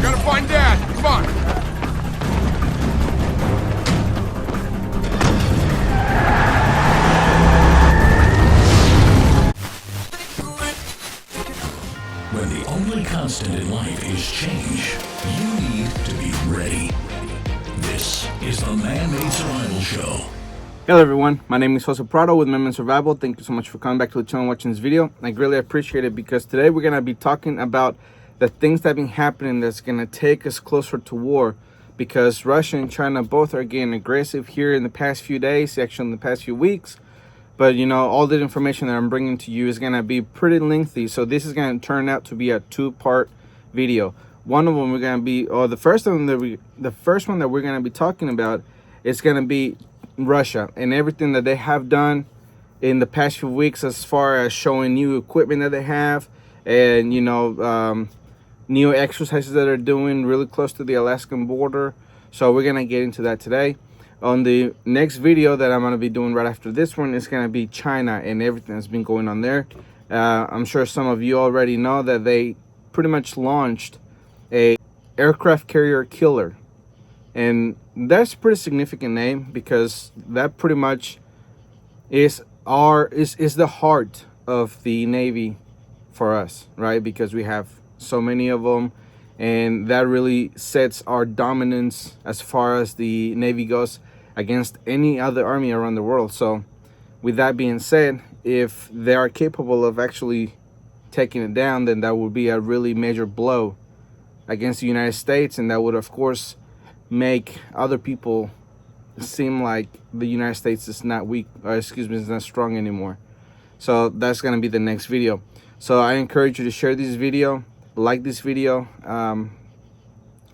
Gotta find Dad. Come on. When the only constant in life is change, you need to be ready. This is the Man-Made Survival Show. Hello everyone, my name is Jose Prado with Man-Made Survival. Thank you so much for coming back to the channel and watching this video. I really appreciate it because today we're going to be talking about the things that have been happening that's going to take us closer to war, because Russia and China both are getting aggressive here in the past few days, actually in the past few weeks. But you know, all the information that I'm bringing to you is going to be pretty lengthy, so this is going to turn out to be a two-part video. One of them we're going to be, or the first one that we're going to be talking about is going to be Russia and everything that they have done in the past few weeks as far as showing new equipment that they have, and you know, new exercises that they're doing really close to the Alaskan border. So we're gonna get into that today. On the next video that I'm gonna be doing right after this one is gonna be China and everything that's been going on there. I'm sure some of you already know that they pretty much launched a aircraft carrier killer. And that's a pretty significant name because that pretty much is the heart of the Navy for us, right? Because we have so many of them, and that really sets our dominance as far as the Navy goes against any other army around the world. So with that being said, if they are capable of actually taking it down, then that would be a really major blow against the United States, and that would of course make other people seem like the United States is not weak, or excuse me, is not strong anymore. So that's going to be the next video. So I encourage you to share this video, like this video,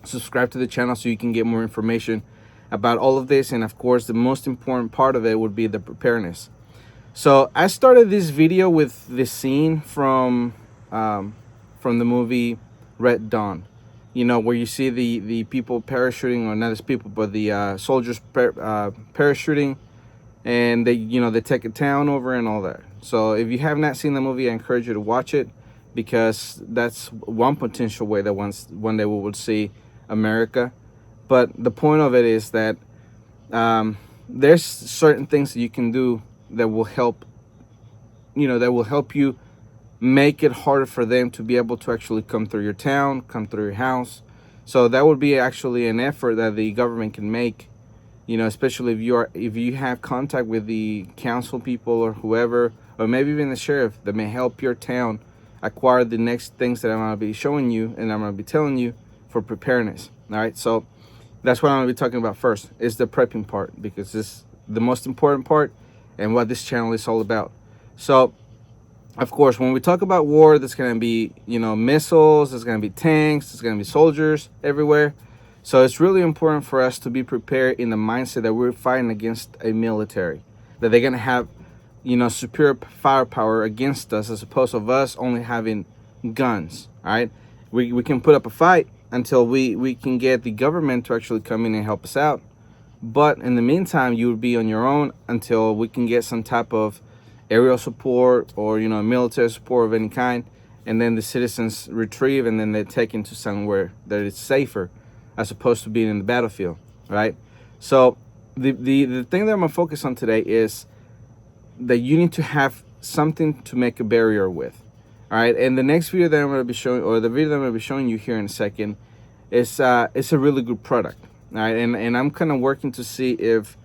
subscribe to the channel so you can get more information about all of this. And of course, the most important part of it would be the preparedness. So I started this video with this scene from the movie Red Dawn. You know, where you see the people parachuting, or not as people, but the soldiers parachuting, and they take a town over and all that. So if you have not seen the movie, I encourage you to watch it, because that's one potential way that one day we will see America. But the point of it is that there's certain things that you can do that will help, you make it harder for them to be able to actually come through your town, come through your house. So that would be actually an effort that the government can make, especially if you have contact with the council people or whoever, or maybe even the sheriff, that may help your town acquire the next things that I'm going to be showing you and I'm going to be telling you for preparedness. All right, so that's what I'm going to be talking about first, is the prepping part, because this is the most important part and what this channel is all about. So of course, when we talk about war, there's going to be, missiles, there's going to be tanks, there's going to be soldiers everywhere. So it's really important for us to be prepared in the mindset that we're fighting against a military, that they're going to have, superior firepower against us, as opposed to us only having guns, all right? We can put up a fight until we can get the government to actually come in and help us out. But in the meantime, you would be on your own until we can get some type of aerial support, or military support of any kind, and then the citizens retrieve, and then they're taken to somewhere that is safer, as opposed to being in the battlefield, right? So the thing that I'm gonna focus on today is that you need to have something to make a barrier with, all right? And the next video that I'm going to be showing, or the video that I'm going to be showing you here in a second, is it's a really good product, all right? And I'm kind of working to see if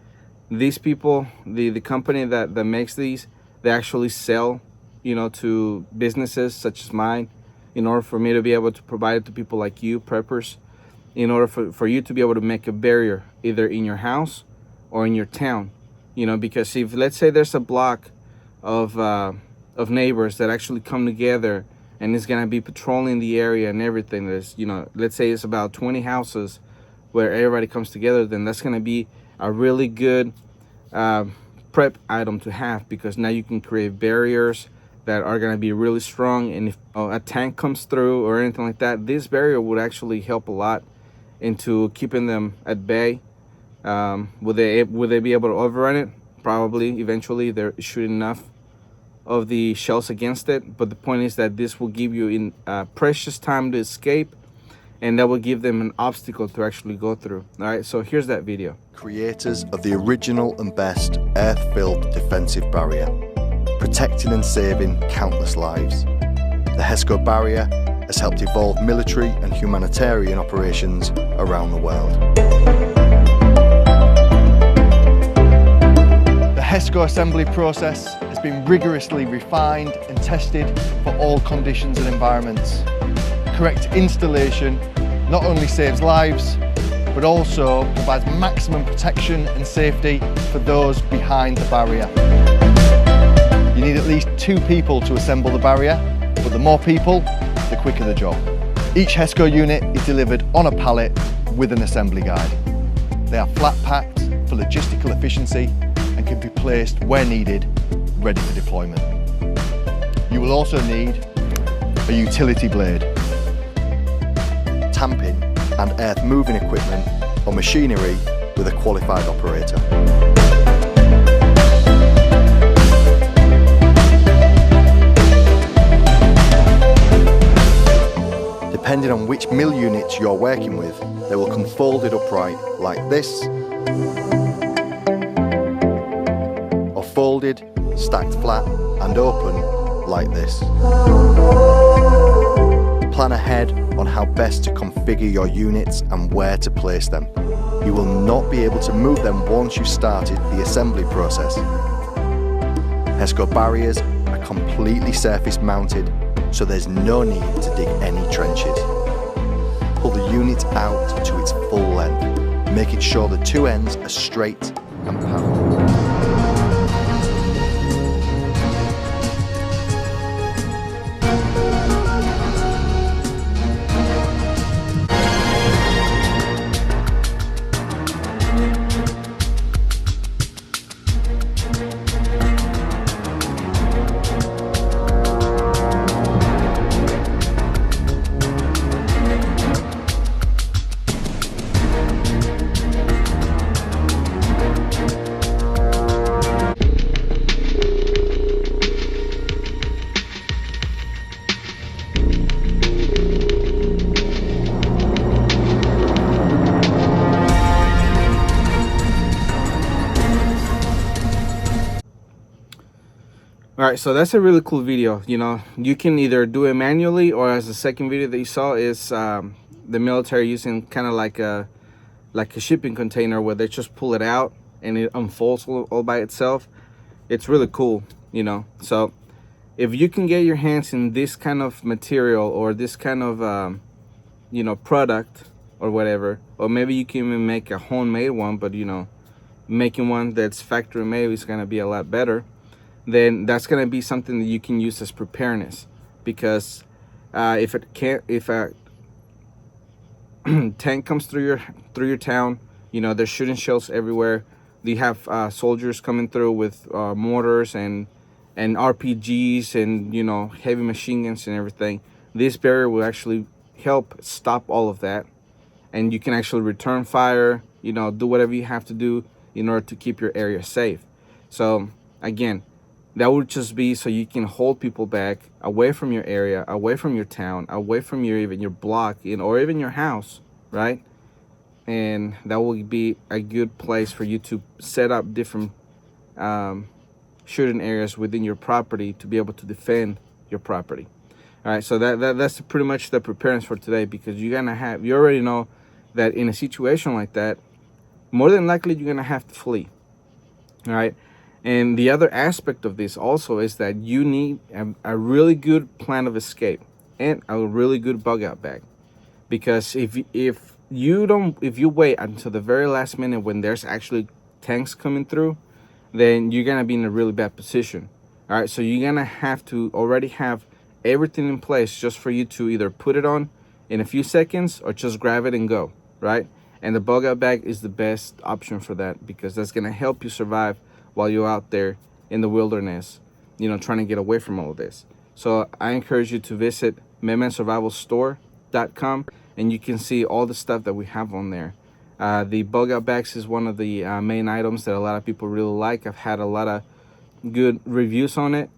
these people, the company that makes these, they actually sell, to businesses such as mine, in order for me to be able to provide it to people like you, preppers, in order for you to be able to make a barrier either in your house or in your town, because if, let's say, there's a block of neighbors that actually come together and is going to be patrolling the area and everything, there's, let's say it's about 20 houses where everybody comes together, then that's going to be a really good prep item to have, because now you can create barriers that are going to be really strong. And if a tank comes through or anything like that, this barrier would actually help a lot into keeping them at bay. Would they be able to overrun it? Probably. Eventually they're shooting enough of the shells against it, but the point is that this will give you in precious time to escape, and that will give them an obstacle to actually go through. All right, so here's that video. Creators of the original and best earth-filled defensive barrier, protecting and saving countless lives. The HESCO barrier has helped evolve military and humanitarian operations around the world. The HESCO assembly process has been rigorously refined and tested for all conditions and environments. Correct installation not only saves lives, but also provides maximum protection and safety for those behind the barrier. You need at least 2 people to assemble the barrier, but the more people, the quicker the job. Each HESCO unit is delivered on a pallet with an assembly guide. They are flat packed for logistical efficiency and can be placed where needed, ready for deployment. You will also need a utility blade, tamping and earth moving equipment or machinery with a qualified operator. Depending on which mill units you're working with, they will come folded upright like this, or folded, stacked flat and open like this. Plan ahead on how best to configure your units and where to place them. You will not be able to move them once you've started the assembly process. HESCO barriers are completely surface mounted, so there's no need to dig any trenches. Pull the unit out to its full length, making sure the 2 ends are straight and parallel. All right, so that's a really cool video. You know, you can either do it manually, or as the second video that you saw is the military using kind of like a shipping container where they just pull it out and it unfolds all by itself. It's really cool, you know. So if you can get your hands in this kind of material or this kind of you know, product or whatever, or maybe you can even make a homemade one, but you know, making one that's factory made is going to be a lot better. Then that's going to be something that you can use as preparedness, because if a tank comes through your town, you know, there's shooting shells everywhere. You have soldiers coming through with mortars and RPGs and, you know, heavy machine guns and everything. This barrier will actually help stop all of that, and you can actually return fire, you know, do whatever you have to do in order to keep your area safe. So again, that would just be so you can hold people back away from your area, away from your town, away from even your block, or even your house, right? And that will be a good place for you to set up different shooting areas within your property to be able to defend your property. All right, so that's pretty much the preparedness for today, because you already know that in a situation like that, more than likely you're gonna have to flee. All right. And the other aspect of this also is that you need a really good plan of escape and a really good bug out bag, because if you wait until the very last minute when there's actually tanks coming through, then you're gonna be in a really bad position. All right, so you're gonna have to already have everything in place just for you to either put it on in a few seconds or just grab it and go, right? And the bug out bag is the best option for that, because that's gonna help you survive while you're out there in the wilderness, you know, trying to get away from all of this. So I encourage you to visit MedmanSurvivalStore.com, and you can see all the stuff that we have on there. The bug out bags is one of the main items that a lot of people really like. I've had a lot of good reviews on it,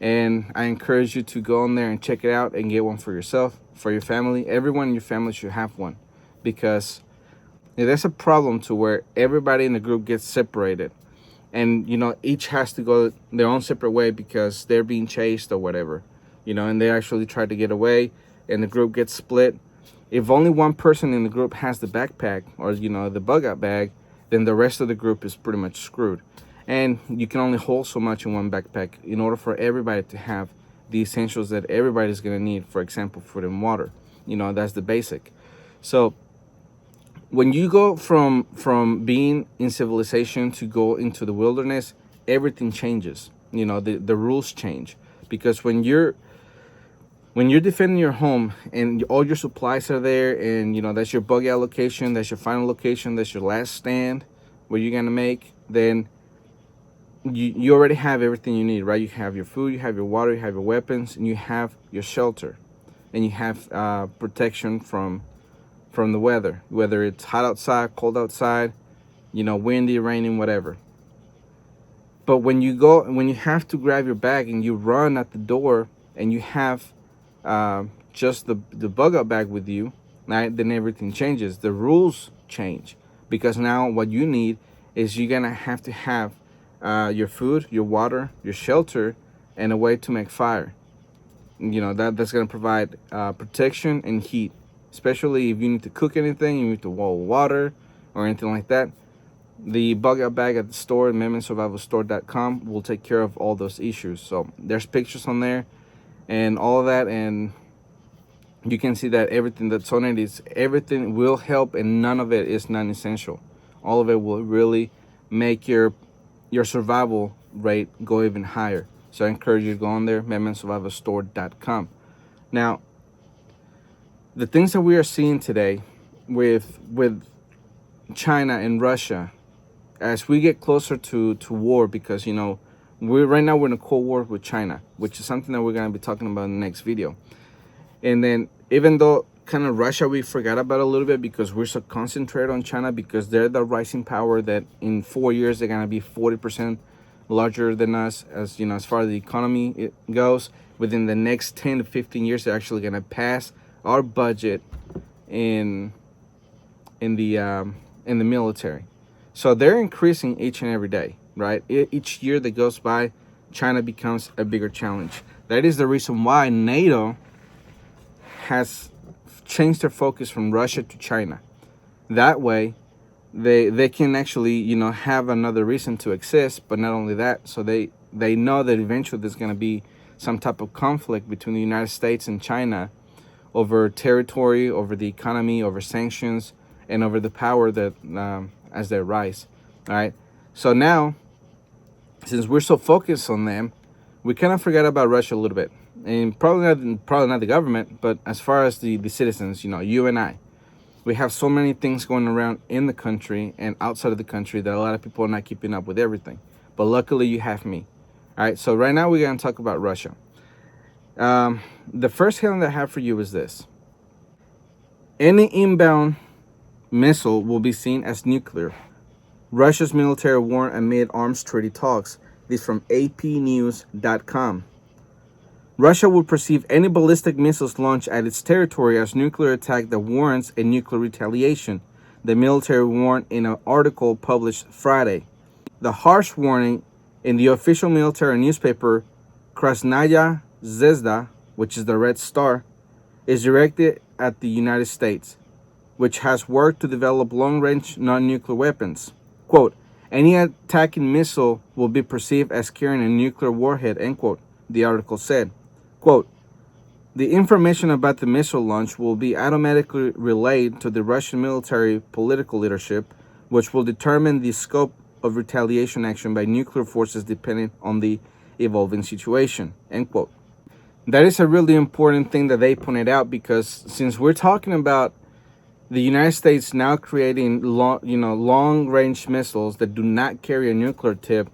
And I encourage you to go on there and check it out and get one for yourself, for your family. Everyone in your family should have one, because there's a problem to where everybody in the group gets separated, and each has to go their own separate way because they're being chased or whatever, and they actually try to get away, and the group gets split. If only one person in the group has the backpack or the bug out bag, then the rest of the group is pretty much screwed. And you can only hold so much in one backpack in order for everybody to have the essentials that everybody's going to need. For example, food and water. That's the basic. So when you go from being in civilization to go into the wilderness, everything changes. The rules change, because when you're defending your home and all your supplies are there, and that's your bug out location, that's your final location, that's your last stand where you're gonna make, then you already have everything you need, right? You have your food, you have your water, you have your weapons, and you have your shelter, and you have protection from the weather, whether it's hot outside, cold outside, windy, raining, whatever. But when you have to grab your bag and you run at the door and you have just the bug out bag with you, right, then everything changes. The rules change, because now what you need is you're gonna have to have your food, your water, your shelter, and a way to make fire. That's gonna provide protection and heat, especially if you need to cook anything, you need to boil water or anything like that. The bug out bag at the store, MemeandSurvivalStore.com, will take care of all those issues. So there's pictures on there and all of that, and you can see that everything that's on it everything will help, and none of it is non-essential. All of it will really make your survival rate go even higher. So I encourage you to go on there, MemeandSurvivalStore.com. Now, the things that we are seeing today with China and Russia, as we get closer to war, because right now we're in a Cold War with China, which is something that we're going to be talking about in the next video. And then, even though kind of Russia we forgot about a little bit, because we're so concentrated on China, because they're the rising power that in 4 years they're going to be 40% larger than us, as as far as the economy goes. Within the next 10 to 15 years, they're actually going to pass our budget in the military. So they're increasing each and every day, right? Each year that goes by, China becomes a bigger challenge. That is the reason why NATO has changed their focus from Russia to China. That way, they can actually, have another reason to exist. But not only that, so they know that eventually there's going to be some type of conflict between the United States and China over territory, over the economy, over sanctions, and over the power that as they rise. All right. So now, since we're so focused on them, we kind of forgot about Russia a little bit, and probably not the government, but as far as the citizens, you and I, we have so many things going around in the country and outside of the country that a lot of people are not keeping up with everything. But luckily, you have me. All right. So right now we're going to talk about Russia. The first headline that I have for you is this: any inbound missile will be seen as nuclear. Russia's military warned amid arms treaty talks. This from APnews.com. Russia will perceive any ballistic missiles launched at its territory as nuclear attack that warrants a nuclear retaliation, the military warned in an article published Friday. The harsh warning in the official military newspaper Krasnaya Zvezda, which is the Red Star, is directed at the United States, which has worked to develop long-range non-nuclear weapons. Quote, any attacking missile will be perceived as carrying a nuclear warhead, end quote, the article said. Quote, the information about the missile launch will be automatically relayed to the Russian military political leadership, which will determine the scope of retaliation action by nuclear forces depending on the evolving situation, end quote. That is a really important thing that they pointed out, because since we're talking about the United States now creating long-range missiles that do not carry a nuclear tip,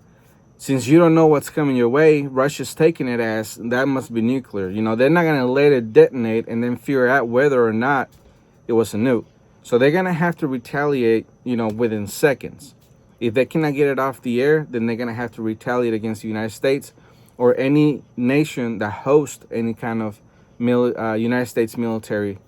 since you don't know what's coming your way, Russia's taking it as that must be nuclear. They're not going to let it detonate and then figure out whether or not it was a nuke. So they're going to have to retaliate, within seconds. If they cannot get it off the air, then they're going to have to retaliate against the United States, or any nation that hosts any kind of United States military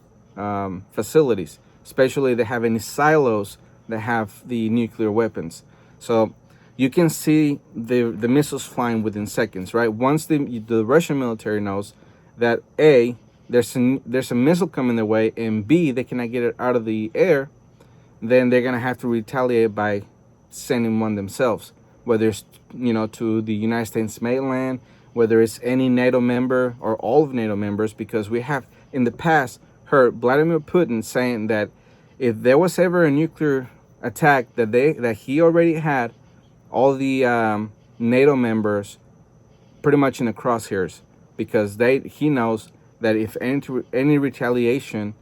facilities, especially if they have any silos that have the nuclear weapons. So you can see the missiles flying within seconds, right? Once the Russian military knows that A, there's a missile coming their way, and B, they cannot get it out of the air, then they're gonna have to retaliate by sending one themselves, whether it's to the United States mainland, whether it's any NATO member or all of NATO members, because we have in the past heard Vladimir Putin saying that if there was ever a nuclear attack that he already had all the NATO members pretty much in the crosshairs, because he knows that if any retaliation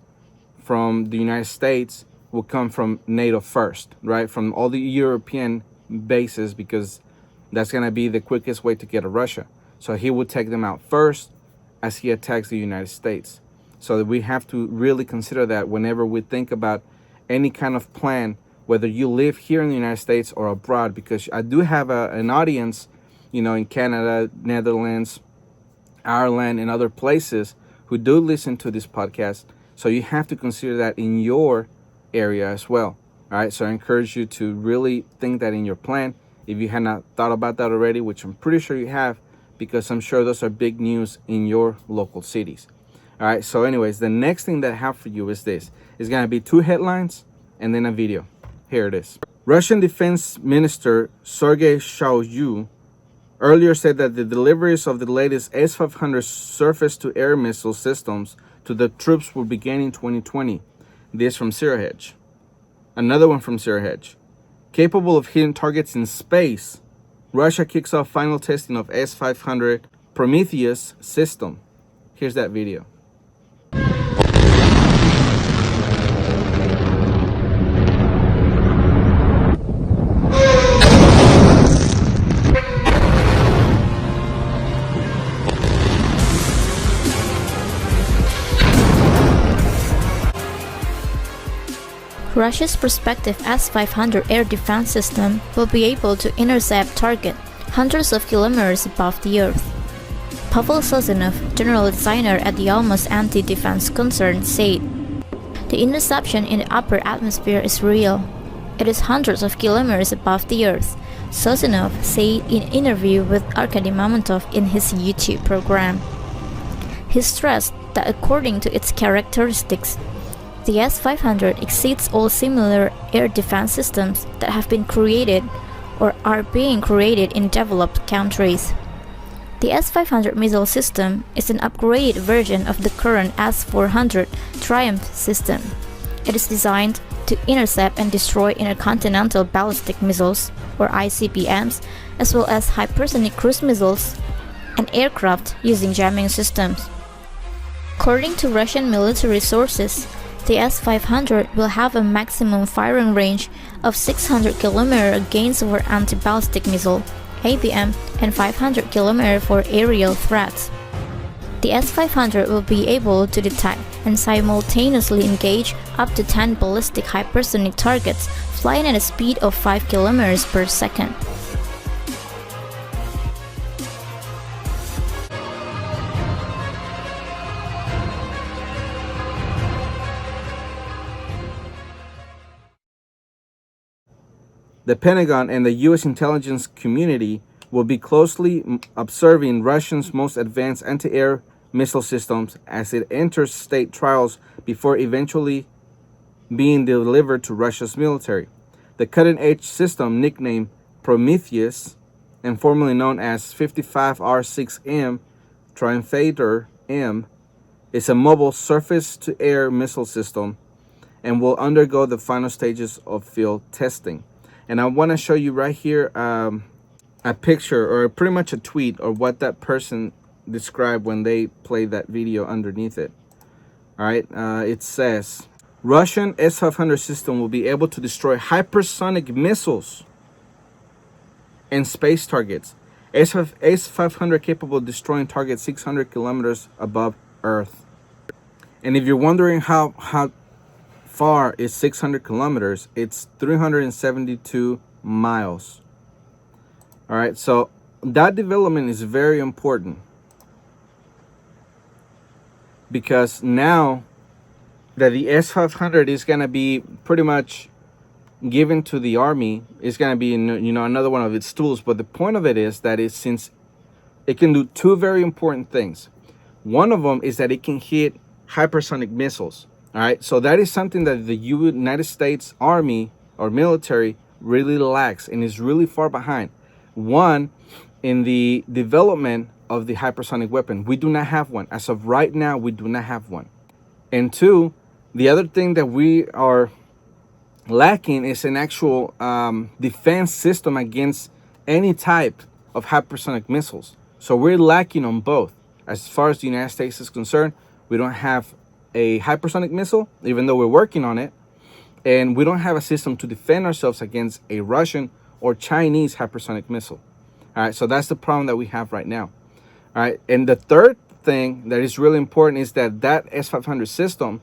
from the United States will come from NATO first, right? From all the European bases, because that's going to be the quickest way to get to Russia. So he will take them out first as he attacks the United States. So we have to really consider that whenever we think about any kind of plan, whether you live here in the United States or abroad, because I do have an audience, in Canada, Netherlands, Ireland, and other places who do listen to this podcast. So you have to consider that in your area as well. All right. So I encourage you to really think that in your plan. If you had not thought about that already, which I'm pretty sure you have, because I'm sure those are big news in your local cities. All right. So anyways, the next thing that I have for you is this. It's going to be 2 headlines and then a video. Here it is. Russian Defense Minister Sergei Shoigu earlier said that the deliveries of the latest S-500 surface-to-air missile systems to the troops will begin in 2020. This from Zero Hedge. Another one from Zero Hedge. Capable of hitting targets in space, Russia kicks off final testing of S-500 Prometheus system. Here's that video. Russia's prospective S-500 air defense system will be able to intercept target hundreds of kilometers above the Earth. Pavel Sazonov, general designer at the Almaz Anti-Defense Concern, said, "The interception in the upper atmosphere is real. It is hundreds of kilometers above the Earth," Sazonov said in an interview with Arkady Mamontov in his YouTube program. He stressed that according to its characteristics, the S-500 exceeds all similar air defense systems that have been created or are being created in developed countries. The S-500 missile system is an upgraded version of the current S-400 Triumph system. It is designed to intercept and destroy intercontinental ballistic missiles, or ICBMs, as well as hypersonic cruise missiles and aircraft using jamming systems. According to Russian military sources, the S-500 will have a maximum firing range of 600 km against our anti-ballistic missile, ABM, and 500 km for aerial threats. The S-500 will be able to detect and simultaneously engage up to 10 ballistic hypersonic targets flying at a speed of 5 km per second. The Pentagon and the U.S. intelligence community will be closely observing Russia's most advanced anti-air missile systems as it enters state trials before eventually being delivered to Russia's military. The cutting-edge system, nicknamed Prometheus and formerly known as 55R6M Triumphator M, is a mobile surface-to-air missile system and will undergo the final stages of field testing. And I want to show you right here a picture, or pretty much a tweet, or what that person described when they played that video underneath it. All right, it says, Russian S-500 system will be able to destroy hypersonic missiles and space targets. S-500 capable of destroying targets 600 kilometers above Earth. And if you're wondering how far is 600 kilometers, it's 372 miles. All right, so that development is very important, because now that the S-500 is going to be pretty much given to the army, is going to be, another one of its tools. But the point of it is that since it can do two very important things. One of them is that it can hit hypersonic missiles. All right, so that is something that the United States Army or military really lacks and is really far behind. One, in the development of the hypersonic weapon, we do not have one. As of right now, we do not have one. And two, the other thing that we are lacking is an actual defense system against any type of hypersonic missiles. So we're lacking on both. As far as the United States is concerned, we don't have a hypersonic missile, even though we're working on it. And we don't have a system to defend ourselves against a Russian or Chinese hypersonic missile. All right, so that's the problem that we have right now. All right, and the third thing that is really important is that S-500 system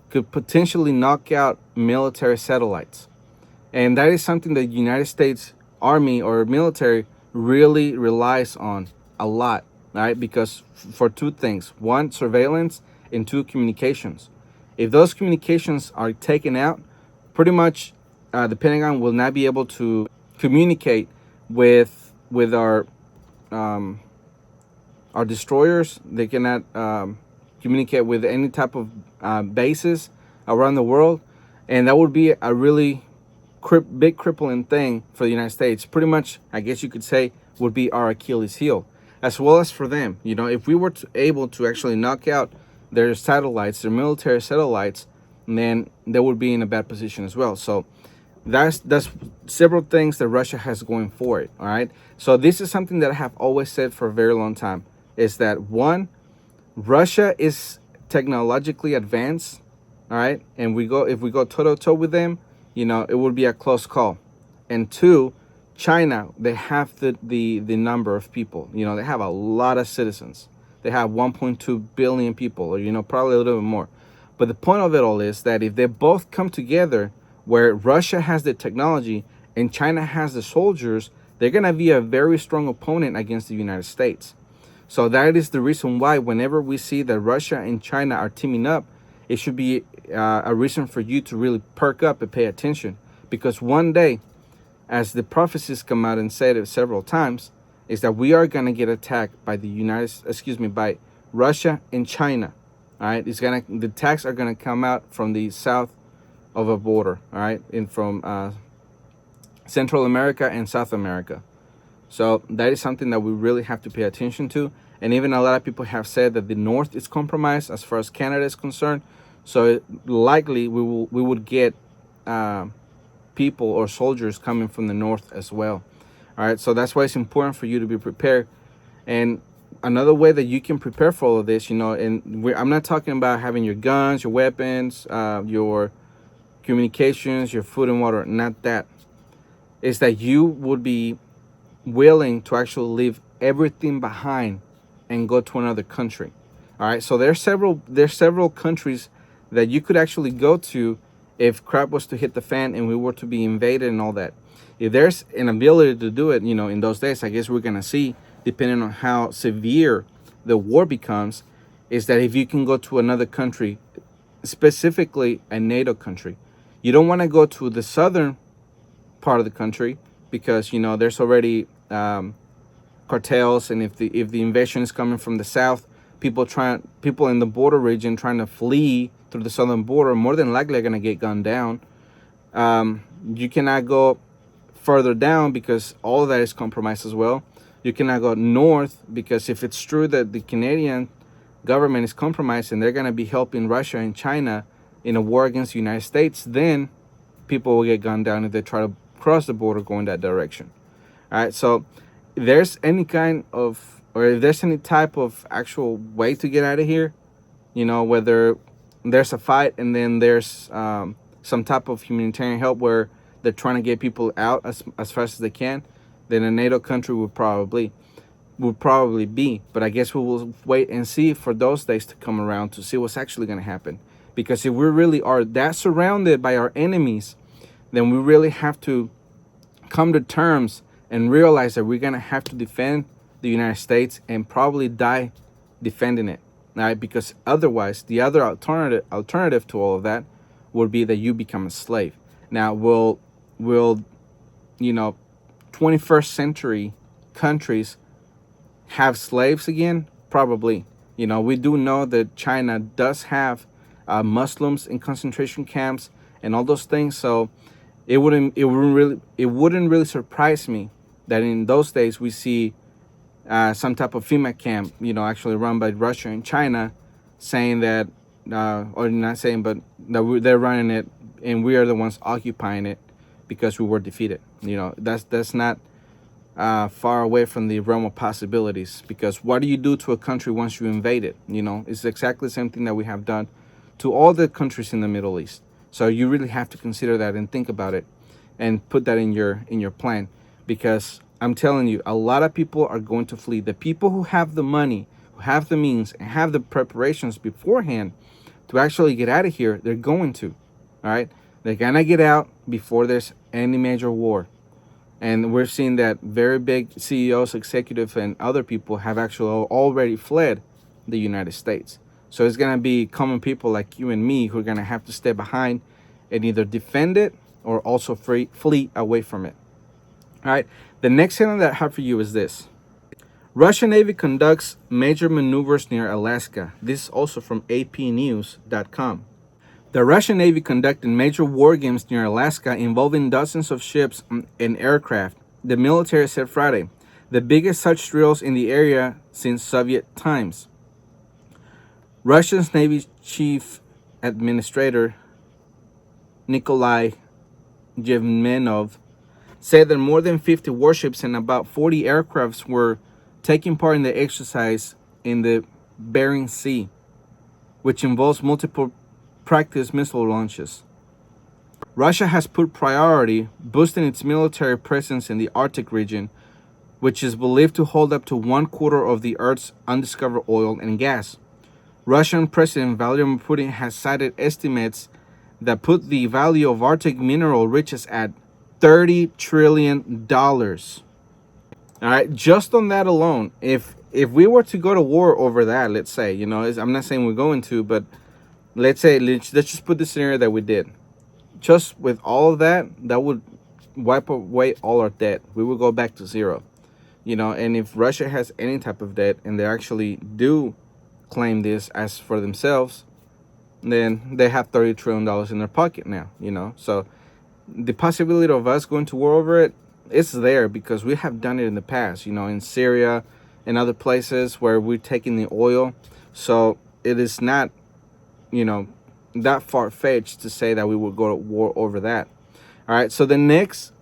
could potentially knock out military satellites. And that is something that the United States Army or military really relies on a lot, right? Because for two things: one, surveillance, and two, communications. If those communications are taken out, pretty much the Pentagon will not be able to communicate with our destroyers. They cannot communicate with any type of bases around the world, and that would be a really big crippling thing for the United States. Pretty much, I guess you could say, would be our Achilles heel, as well as for them. If we were able to actually knock out their satellites, their military satellites, then they would be in a bad position as well. So that's several things that Russia has going for it. All right. So this is something that I have always said for a very long time, is that one, Russia is technologically advanced. All right. And if we go toe to toe with them, it would be a close call. And two, China, they have the number of people. They have a lot of citizens. They have 1.2 billion people, or probably a little bit more. But the point of it all is that if they both come together, where Russia has the technology and China has the soldiers, they're going to be a very strong opponent against the United States. So that is the reason why whenever we see that Russia and China are teaming up, it should be a reason for you to really perk up and pay attention. Because one day, as the prophecies come out and said it several times, is that we are going to get attacked by by Russia and China. All right, the attacks are going to come out from the south of a border. All right, and from Central America and South America. So that is something that we really have to pay attention to. And even a lot of people have said that the North is compromised as far as Canada is concerned. So likely we would get people or soldiers coming from the North as well. All right, so that's why it's important for you to be prepared. And another way that you can prepare for all of this, I'm not talking about having your guns, your weapons, your communications, your food and water, not that. Is that you would be willing to actually leave everything behind and go to another country. All right, so there's several countries that you could actually go to if crap was to hit the fan and we were to be invaded and all that. If there's an ability to do it, in those days, I guess we're gonna see, depending on how severe the war becomes, is that if you can go to another country, specifically a NATO country, you don't want to go to the southern part of the country because there's already cartels, and if the invasion is coming from the south, people in the border region trying to flee through the southern border more than likely are going to get gunned down. You cannot go further down because all of that is compromised as well. You cannot go north because if it's true that the Canadian government is compromised and they're going to be helping Russia and China in a war against the United States, then people will get gunned down if they try to cross the border going that direction. All right, so if there's any if there's any type of actual way to get out of here, whether there's a fight and then there's some type of humanitarian help where they're trying to get people out as fast as they can, then a NATO country would probably be. But I guess we will wait and see for those days to come around to see what's actually going to happen. Because if we really are that surrounded by our enemies, then we really have to come to terms and realize that we're going to have to defend the United States and probably die defending it, right? Because otherwise, the other alternative to all of that would be that you become a slave. Now, will 21st century countries have slaves again? Probably. We do know that China does have Muslims in concentration camps and all those things. So it wouldn't really surprise me that in those days we see some type of FEMA camp, actually run by Russia and China, saying that, or not saying, but that they're running it and we are the ones occupying it because we were defeated. That's not far away from the realm of possibilities, because what do you do to a country once you invade it? It's exactly the same thing that we have done to all the countries in the Middle East. So you really have to consider that and think about it and put that in your plan, because I'm telling you, a lot of people are going to flee. The people who have the money, who have the means, and have the preparations beforehand to actually get out of here, they're going to. All right? They're going to get out before there's any major war. And we're seeing that very big CEOs, executives, and other people have actually already fled the United States. So it's going to be common people like you and me who are going to have to stay behind and either defend it or also flee away from it. All right. The next headline that I have for you is this. Russian Navy conducts major maneuvers near Alaska. This is also from apnews.com. The Russian Navy conducted major war games near Alaska involving dozens of ships and aircraft, the military said Friday, the biggest such drills in the area since Soviet times. Russia's Navy Chief Administrator Nikolai Yevmenov said that more than 50 warships and about 40 aircrafts were taking part in the exercise in the Bering Sea, which involves multiple practice missile launches. Russia has put priority boosting its military presence in the Arctic region, which is believed to hold up to 1/4 of the Earth's undiscovered oil and gas. Russian President Vladimir Putin has cited estimates that put the value of Arctic mineral riches at $30 trillion. All right, just on that alone, if we were to go to war over that, let's say, I'm not saying we're going to, but let's just put the scenario that we did. Just with all of that, that would wipe away all our debt. We would go back to zero. And if Russia has any type of debt and they actually do claim this as for themselves, then they have $30 trillion in their pocket now, So the possibility of us going to war over it is there because we have done it in the past, in Syria and other places where we're taking the oil. So it is not, that far-fetched to say that we would go to war over that. All right. So the next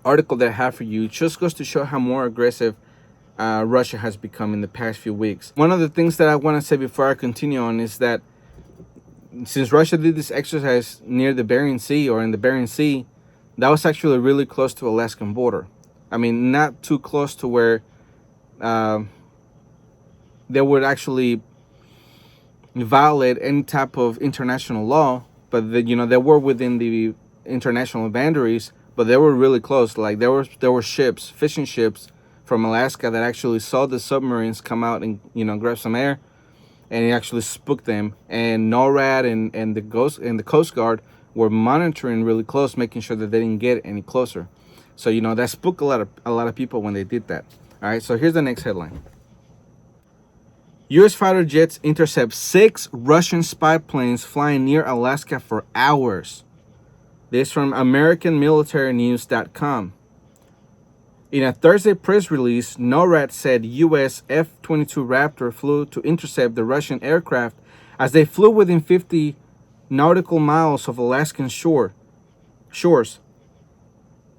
article that I have for you just goes to show how more aggressive Russia has become in the past few weeks. One of the things that I want to say before I continue on is that since Russia did this exercise near the Bering Sea or in the Bering Sea, that was actually really close to the Alaskan border. I mean, not too close to where they would actually violate any type of international law, but they were within the international boundaries, but they were really close. Like there were ships, fishing ships from Alaska that actually saw the submarines come out and grab some air, and it actually spooked them. And NORAD and the Coast Guard were monitoring really close, making sure that they didn't get any closer. So that spooked a lot of people when they did that. All right, so here's the next headline. U.S. fighter jets intercept 6 Russian spy planes flying near Alaska for hours. This from AmericanMilitaryNews.com. In a Thursday press release, NORAD said U.S. F-22 Raptor flew to intercept the Russian aircraft as they flew within 50 nautical miles of Alaskan shores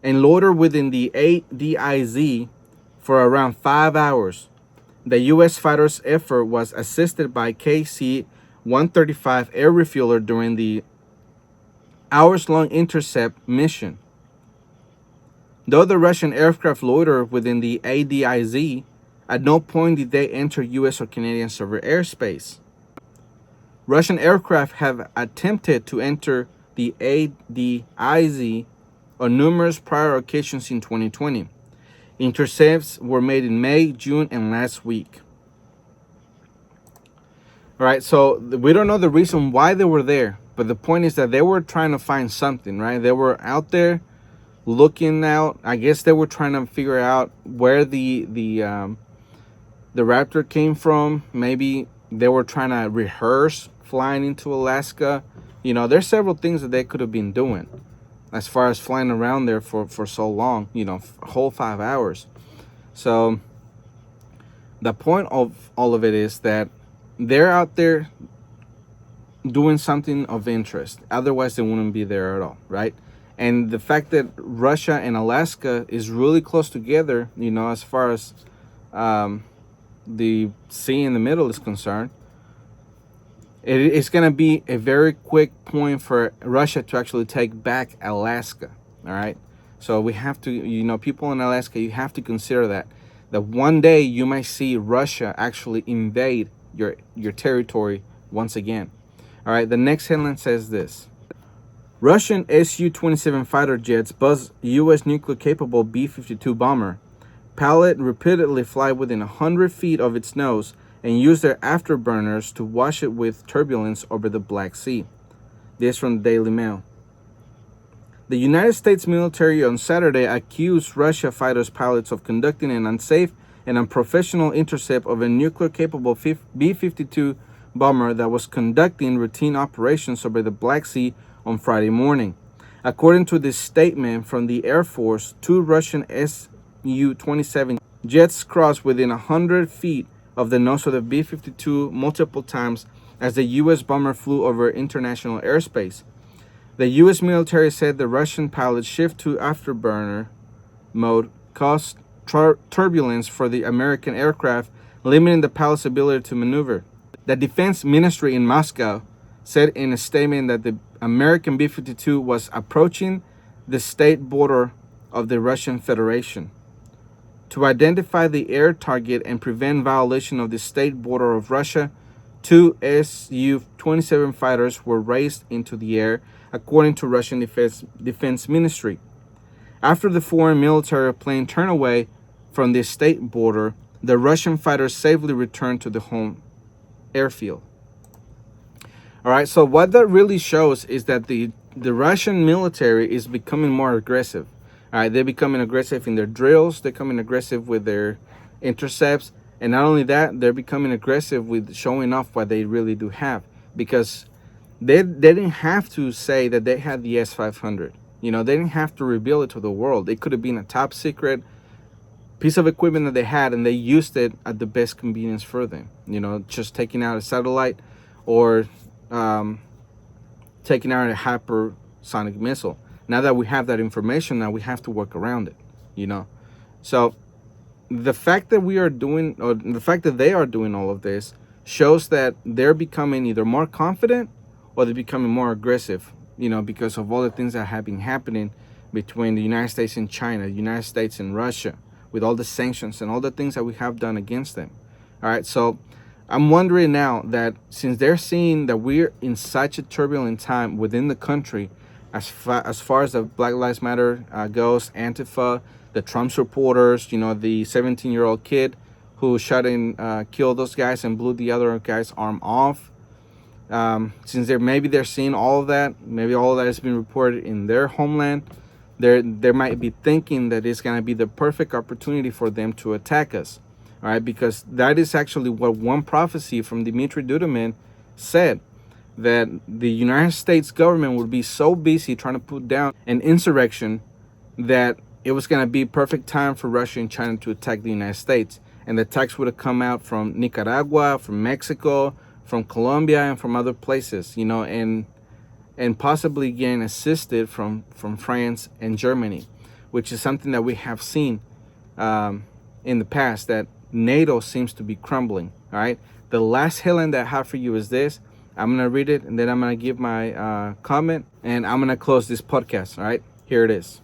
and loitered within the ADIZ for around 5 hours. The U.S. fighter's effort was assisted by KC-135 air refueler during the hours-long intercept mission. Though the Russian aircraft loitered within the ADIZ, at no point did they enter U.S. or Canadian server airspace. Russian aircraft have attempted to enter the ADIZ on numerous prior occasions in 2020. Intercepts were made in May, June, and last week. All right, so we don't know the reason why they were there, but the point is that they were trying to find something, right? They were out there looking out. I guess they were trying to figure out where the raptor came from. Maybe they were trying to rehearse flying into Alaska. You know, there's several things that they could have been doing as far as flying around there for so long, you know, a whole 5 hours. So the point of all of it is that they're out there doing something of interest. Otherwise, they wouldn't be there at all, right? And the fact that Russia and Alaska is really close together, you know, as far as the sea in the middle is concerned, it's going to be a very quick point for Russia to actually take back Alaska, all right? So we have to, you know, people in Alaska, you have to consider that one day you might see Russia actually invade your territory once again. All right, the next headline says this. Russian Su-27 fighter jets buzz U.S. nuclear-capable B-52 bomber. Pilot repeatedly fly within 100 feet of its nose and use their afterburners to wash it with turbulence over the Black Sea. This from the Daily Mail. The United States military on Saturday accused Russia fighters pilots of conducting an unsafe and unprofessional intercept of a nuclear-capable B-52 bomber that was conducting routine operations over the Black Sea on Friday morning. According to this statement from the Air Force, 2 Russian Su-27 jets crossed within 100 feet of the nose of the B-52 multiple times as the U.S. bomber flew over international airspace. The U.S. military said the Russian pilot's shift to afterburner mode caused turbulence for the American aircraft, limiting the pilot's ability to maneuver. The Defense Ministry in Moscow said in a statement that the American B-52 was approaching the state border of the Russian Federation. To identify the air target and prevent violation of the state border of Russia, 2 Su-27 fighters were raised into the air, according to Russian Defense Ministry. After the foreign military plane turned away from the state border, the Russian fighters safely returned to the home airfield. All right, so what that really shows is that the Russian military is becoming more aggressive. All right, they're becoming aggressive in their drills, they're becoming aggressive with their intercepts, and not only that, they're becoming aggressive with showing off what they really do have, because they didn't have to say that they had the S-500. You know, they didn't have to reveal it to the world. It could have been a top secret piece of equipment that they had, and they used it at the best convenience for them. You know, just taking out a satellite or taking out a hypersonic missile. Now that we have that information, now we have to work around it, you know. So the fact that we are doing, or the fact that they are doing all of this, shows that they're becoming either more confident or they're becoming more aggressive, you know, because of all the things that have been happening between the United States and China, the United States and Russia, with all the sanctions and all the things that we have done against them. All right, so I'm wondering now that since they're seeing that we're in such a turbulent time within the country, as far as the Black Lives Matter goes, Antifa, the Trump supporters, you know, the 17-year-old kid who shot and killed those guys and blew the other guy's arm off. Since they're seeing all of that, maybe all of that has been reported in their homeland, they might be thinking that it's going to be the perfect opportunity for them to attack us. All right, because that is actually what one prophecy from Dmitry Duduman said, that the United States government would be so busy trying to put down an insurrection that it was going to be perfect time for Russia and China to attack the United States. And the attacks would have come out from Nicaragua, from Mexico, from Colombia, and from other places, you know, and possibly getting assisted from France and Germany, which is something that we have seen in the past, that NATO seems to be crumbling. All right. The last headline that I have for you is this. I'm going to read it, and then I'm going to give my comment, and I'm going to close this podcast. All right. Here it is.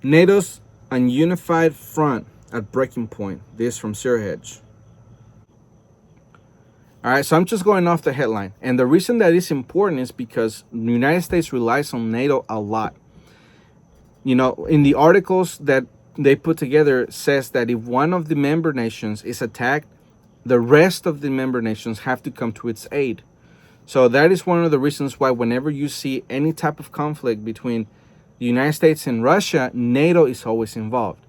NATO's ununified front at breaking point. This from SearHedge. All right, so I'm just going off the headline. And the reason that is important is because the United States relies on NATO a lot. In the articles that they put together says that if one of the member nations is attacked, the rest of the member nations have to come to its aid. So that is one of the reasons why whenever you see any type of conflict between the United States and Russia, NATO is always involved.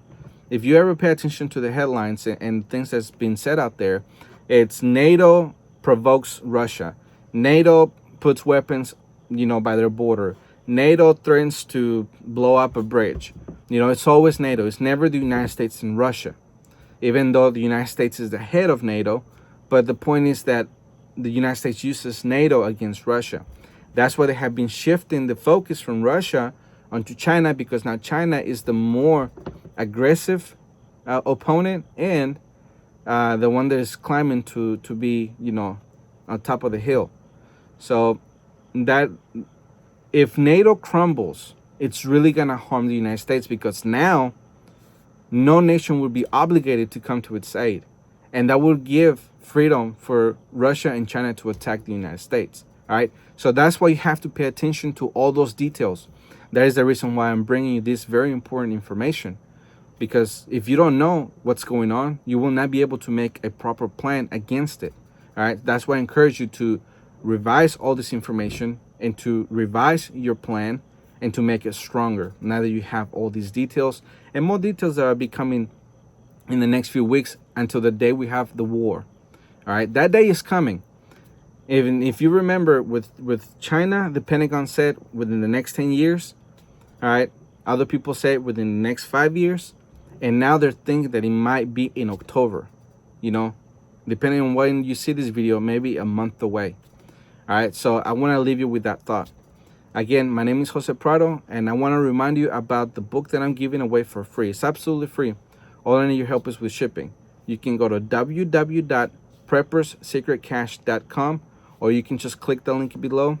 If you ever pay attention to the headlines and things that's been said out there, it's NATO provokes Russia. NATO puts weapons, by their border. NATO threatens to blow up a bridge. It's always NATO. It's never the United States and Russia, even though the United States is the head of NATO. But the point is that the United States uses NATO against Russia. That's why they have been shifting the focus from Russia onto China, because now China is the more aggressive opponent and the one that is climbing to be, on top of the hill. So that if NATO crumbles, it's really going to harm the United States, because now no nation will be obligated to come to its aid. And that will give freedom for Russia and China to attack the United States. All right. So that's why you have to pay attention to all those details. That is the reason why I'm bringing you this very important information. Because if you don't know what's going on, you will not be able to make a proper plan against it. All right. That's why I encourage you to revise all this information and to revise your plan and to make it stronger now that you have all these details, and more details that are becoming in the next few weeks until the day we have the war. All right, that day is coming. Even if you remember with China, the Pentagon said within the next 10 years. All right, other people say within the next 5 years, and now they're thinking that it might be in October. Depending on when you see this video, maybe a month away. All right, so I want to leave you with that thought. Again, my name is Jose Prado, and I want to remind you about the book that I'm giving away for free. It's absolutely free. All I need your help is with shipping. You can go to www.prepperssecretcache.com, or you can just click the link below.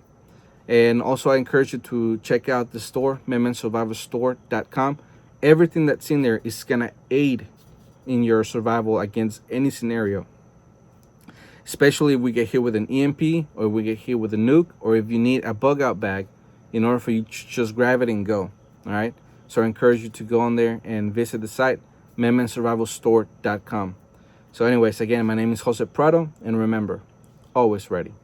And also, I encourage you to check out the store, MemenSurvivorStore.com. Everything that's in there is going to aid in your survival against any scenario. Especially if we get hit with an EMP, or we get hit with a nuke, or if you need a bug out bag in order for you to just grab it and go. All right. So I encourage you to go on there and visit the site, MemenSurvivalStore.com. So anyways, again, my name is Jose Prado, and remember, always ready.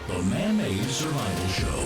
The Man-Made Survival Show.